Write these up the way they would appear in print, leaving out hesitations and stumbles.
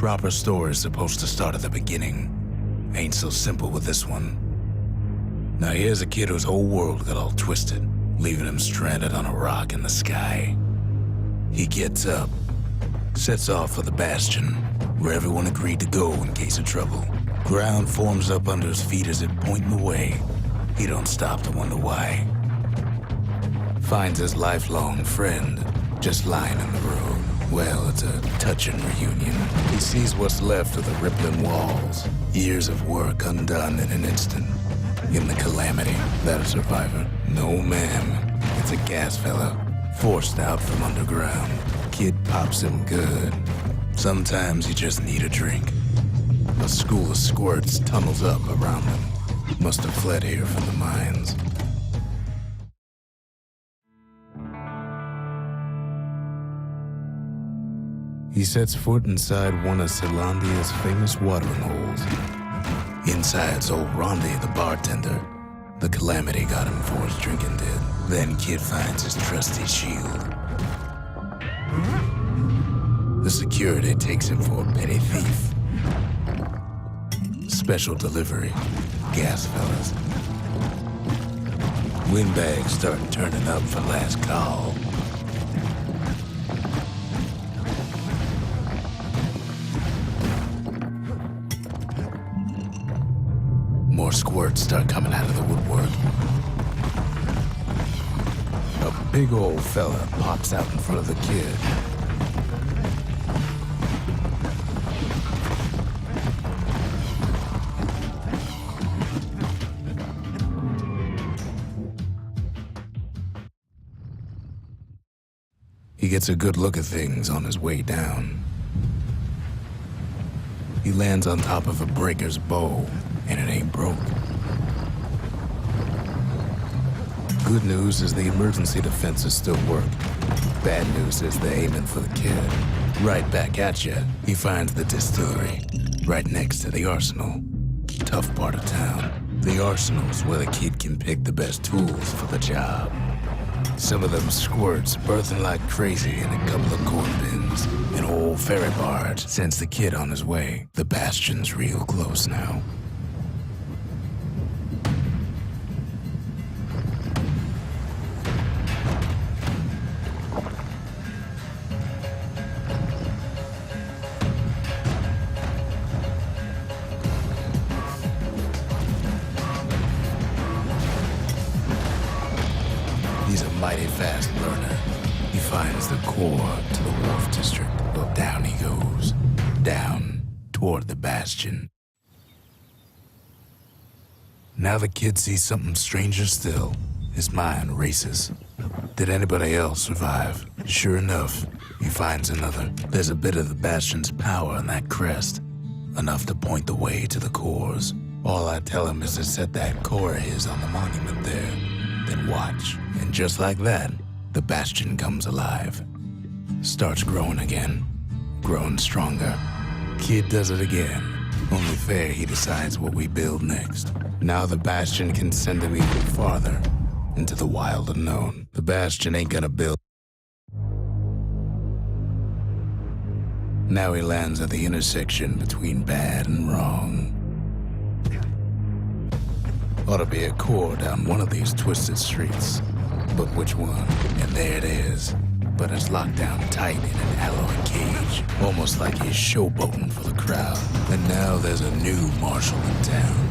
Proper story's supposed to start at the beginning. Ain't so simple with this one. Now here's a kid whose whole world got all twisted, leaving him stranded on a rock in the sky. He gets up, sets off for the Bastion, where everyone agreed to go in case of trouble. Ground forms up under his feet as it pointing away. He don't stop to wonder why. Finds his lifelong friend just lying in the road. Well, it's a touching reunion. He sees what's left of the rippling walls. Years of work undone in an instant. In the calamity, that a survivor? No, ma'am. It's a gas fella, forced out from underground. Kid pops him good. Sometimes you just need a drink. A school of squirts tunnels up around them. Must have fled here from the mines. He sets foot inside one of Zealandia's famous watering holes. Inside's old Rondi, the bartender. The calamity got him for his drinking did. Then Kid finds his trusty shield. The security takes him for a petty thief. Special delivery, gas fellas. Windbags start turning up for last call. More squirts start coming out of the woodwork. A big old fella pops out in front of the kid. He gets a good look at things on his way down. He lands on top of a breaker's bow, and it ain't broke. Good news is the emergency defenses still work. Bad news is they're aiming for the kid. Right back at you, he finds the distillery, right next to the arsenal. Tough part of town. The arsenal's where the kid can pick the best tools for the job. Some of them squirts birthing like crazy in a couple of corn bins. An old ferry barge sends the kid on his way. The Bastion's real close now. He's a mighty fast learner. He finds the core to the Wharf District. Well, down he goes. Down toward the Bastion. Now the kid sees something stranger still. His mind races. Did anybody else survive? Sure enough, he finds another. There's a bit of the Bastion's power in that crest. Enough to point the way to the cores. All I tell him is to set that core of his on the monument there. Then watch. And just like that, the Bastion comes alive. Starts growing again. Growing stronger. Kid does it again. Only fair he decides what we build next. Now the Bastion can send him even farther. Into the wild unknown. The Bastion ain't gonna build. Now he lands at the intersection between bad and wrong. Ought to be a core down one of these twisted streets. But which one? And there it is. But it's locked down tight in an alloy cage. Almost like he's showboating for the crowd. And now there's a new marshal in town.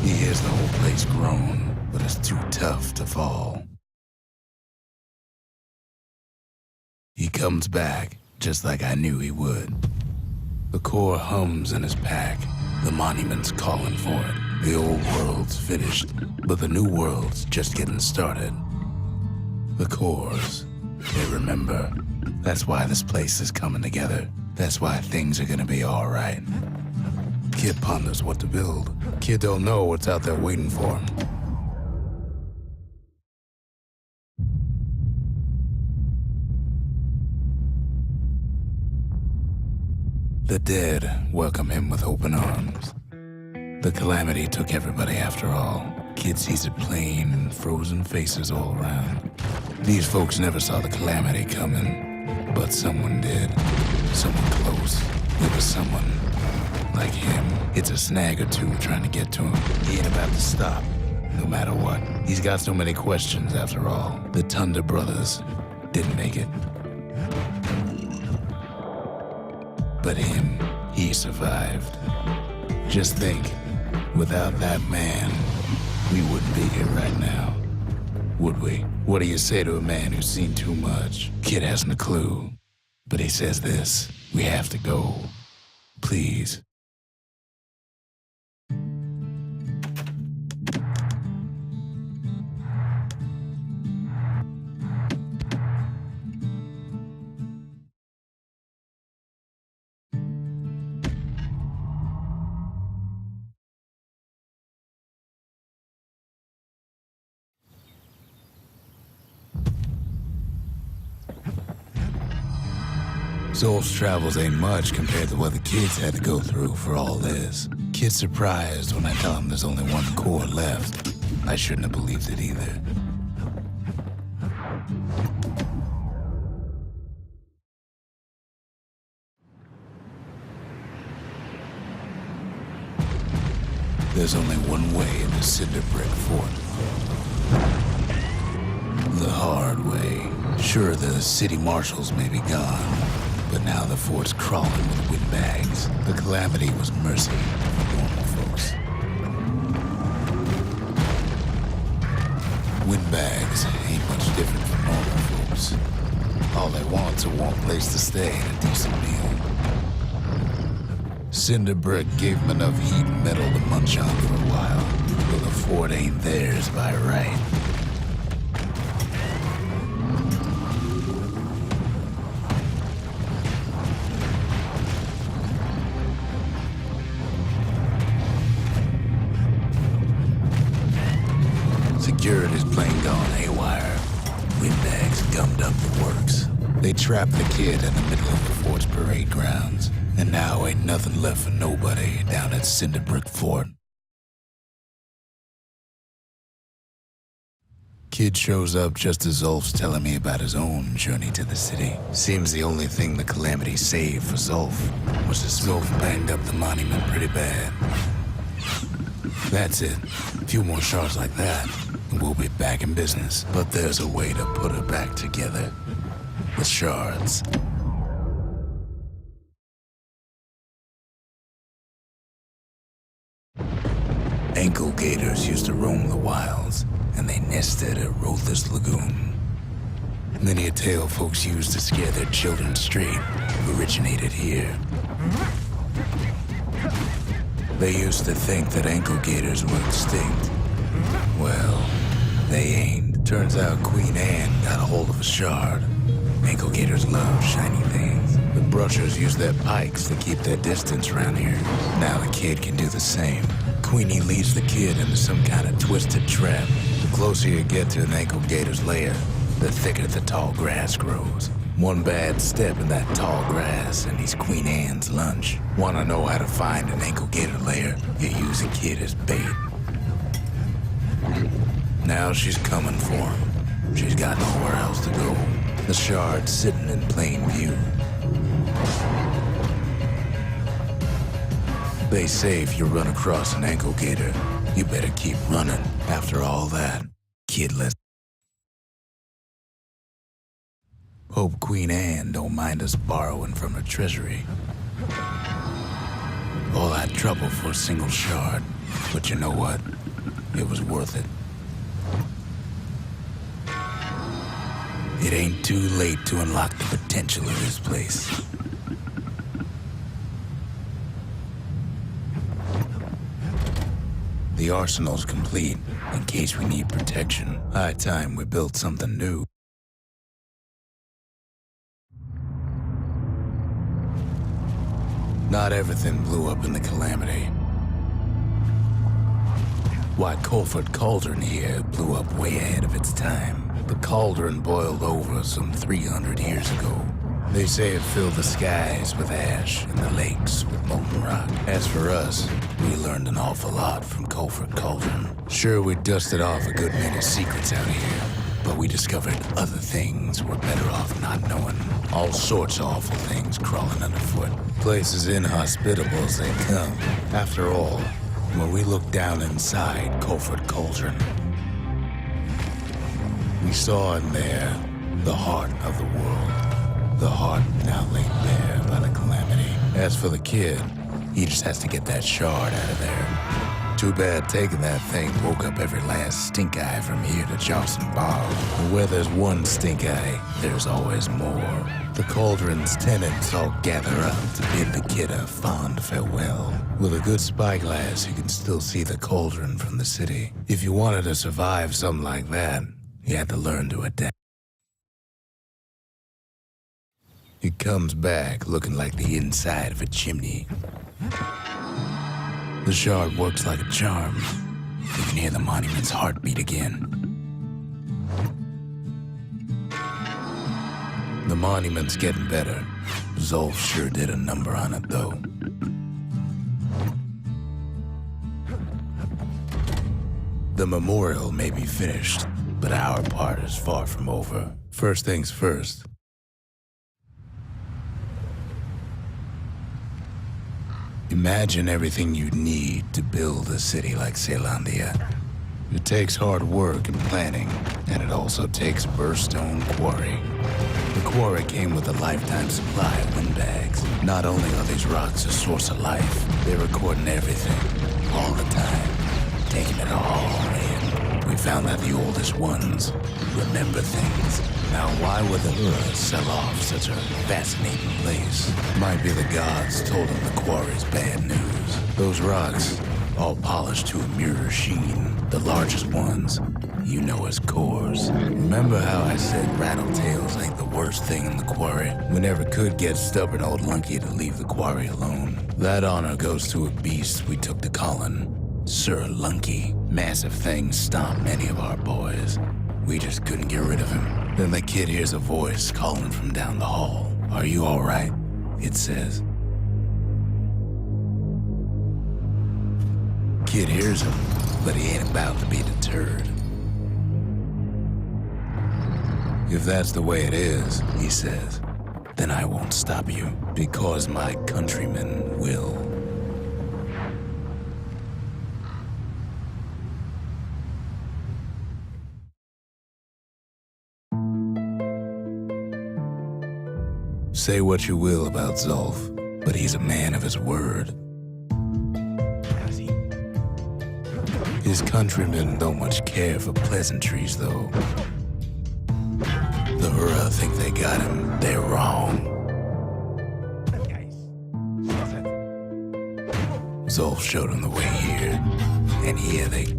He hears the whole place groan, but it's too tough to fall. He comes back, just like I knew he would. The core hums in his pack. The monument's calling for it. The old world's finished, but the new world's just getting started. The cores, they remember. That's why this place is coming together. That's why things are gonna be all right. Kid ponders what to build. Kid don't know what's out there waiting for him. The dead welcome him with open arms. The calamity took everybody after all. Kid sees it plain and frozen faces all around. These folks never saw the calamity coming, but someone did. Someone close. It was someone like him. It's a snag or two trying to get to him. He ain't about to stop, no matter what. He's got so many questions after all. The Thunder brothers didn't make it. But him, he survived. Just think, without that man, we wouldn't be here right now. Would we? What do you say to a man who's seen too much? Kid hasn't a clue. But he says this, we have to go. Please. Zolf's travels ain't much compared to what the kids had to go through for all this. Kid's surprised when I tell him there's only one core left. I shouldn't have believed it either. There's only one way into Cinder Brick Fort. The hard way. Sure, the city marshals may be gone, but now the fort's crawling with windbags. The calamity was mercy for normal folks. Windbags ain't much different from normal folks. All they want's a warm place to stay and a decent meal. Cinder Brick gave them enough heat and metal to munch on for a while, but the fort ain't theirs by right. Security's plane gone haywire. Windbags gummed up the works. They trapped the kid in the middle of the fort's parade grounds. And now ain't nothing left for nobody down at Cinder Brick Fort. Kid shows up just as Zolf's telling me about his own journey to the city. Seems the only thing the calamity saved for Zolf was that Zolf banged up the monument pretty bad. That's it. A few more shards like that, and we'll be back in business. But there's a way to put her back together. With shards. Ankle gators used to roam the wilds, and they nested at Rothless Lagoon. Many a tale folks used to scare their children straight originated here. They used to think that ankle gators were extinct. Well, they ain't. Turns out Queen Anne got a hold of a shard. Ankle gators love shiny things. The brushers use their pikes to keep their distance around here. Now the kid can do the same. Queenie leads the kid into some kind of twisted trap. The closer you get to an ankle gator's lair, the thicker the tall grass grows. One bad step in that tall grass and he's Queen Anne's lunch. Wanna know how to find an ankle gator lair? You use a kid as bait. Now she's coming for him. She's got nowhere else to go. The shard's sitting in plain view. They say if you run across an ankle gator, you better keep running. After all that, kidless. Hope Queen Anne don't mind us borrowing from her treasury. All that trouble for a single shard, but you know what? It was worth it. It ain't too late to unlock the potential of this place. The arsenal's complete, in case we need protection. High time we built something new. Not everything blew up in the calamity. Why, Colford Cauldron here blew up way ahead of its time. The cauldron boiled over some 300 years ago. They say it filled the skies with ash and the lakes with molten rock. As for us, we learned an awful lot from Colford Cauldron. Sure, we dusted off a good many secrets out here, but But we discovered other things we're better off not knowing. All sorts of awful things crawling underfoot. Places inhospitable as they come. After all, when we looked down inside Colford Cauldron, we saw in there the heart of the world. The heart now laid bare by the calamity. As for the kid, he just has to get that shard out of there. Too bad taking that thing woke up every last stink eye from here to Johnson Bar. And where there's one stink eye, there's always more. The cauldron's tenants all gather up to bid the kid a fond farewell. With a good spyglass, you can still see the cauldron from the city. If you wanted to survive something like that, you had to learn to adapt. It comes back looking like the inside of a chimney. The shard works like a charm. You can hear the monument's heartbeat again. The monument's getting better. Zolf sure did a number on it, though. The memorial may be finished, but our part is far from over. First things first. Imagine everything you'd need to build a city like Zealandia. It takes hard work and planning, and it also takes a burstone quarry. The quarry came with a lifetime supply of windbags. Not only are these rocks a source of life, they're recording everything, all the time, taking it all in. We found that the oldest ones remember things. Now, why would the Ura sell off such a fascinating place? Might be the gods told them the quarry's bad news. Those rocks, all polished to a mirror sheen, the largest ones, you know as cores. Remember how I said rattletails ain't the worst thing in the quarry? We never could get stubborn old Lunky to leave the quarry alone. That honor goes to a beast we took to Colin, Sir Lunky. Massive things stomped many of our boys. We just couldn't get rid of him. Then the kid hears a voice calling from down the hall. "Are you all right?" it says. Kid hears him, but he ain't about to be deterred. "If that's the way it is," he says, "then I won't stop you, because my countrymen will." Say what you will about Zolf, but he's a man of his word. His countrymen don't much care for pleasantries, though. The Hura think they got him. They're wrong. Zolf showed him the way here, and here they...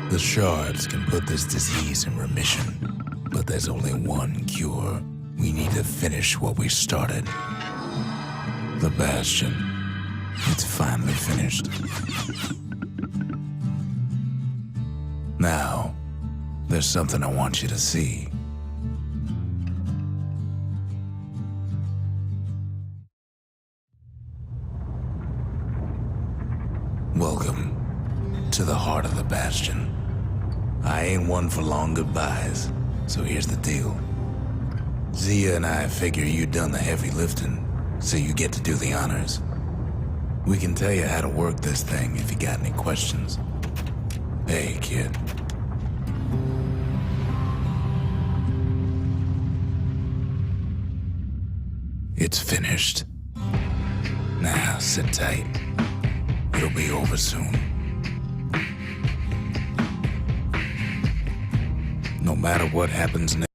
The shards can put this disease in remission, but there's only one cure. We need to finish what we started. The Bastion. It's finally finished. Now, there's something I want you to see. Welcome to the heart of the Bastion. I ain't one for long goodbyes, so here's the deal. Zia and I figure you done the heavy lifting, so you get to do the honors. We can tell you how to work this thing if you got any questions. Hey, kid. It's finished. Now, sit tight. It'll be over soon. No matter what happens next.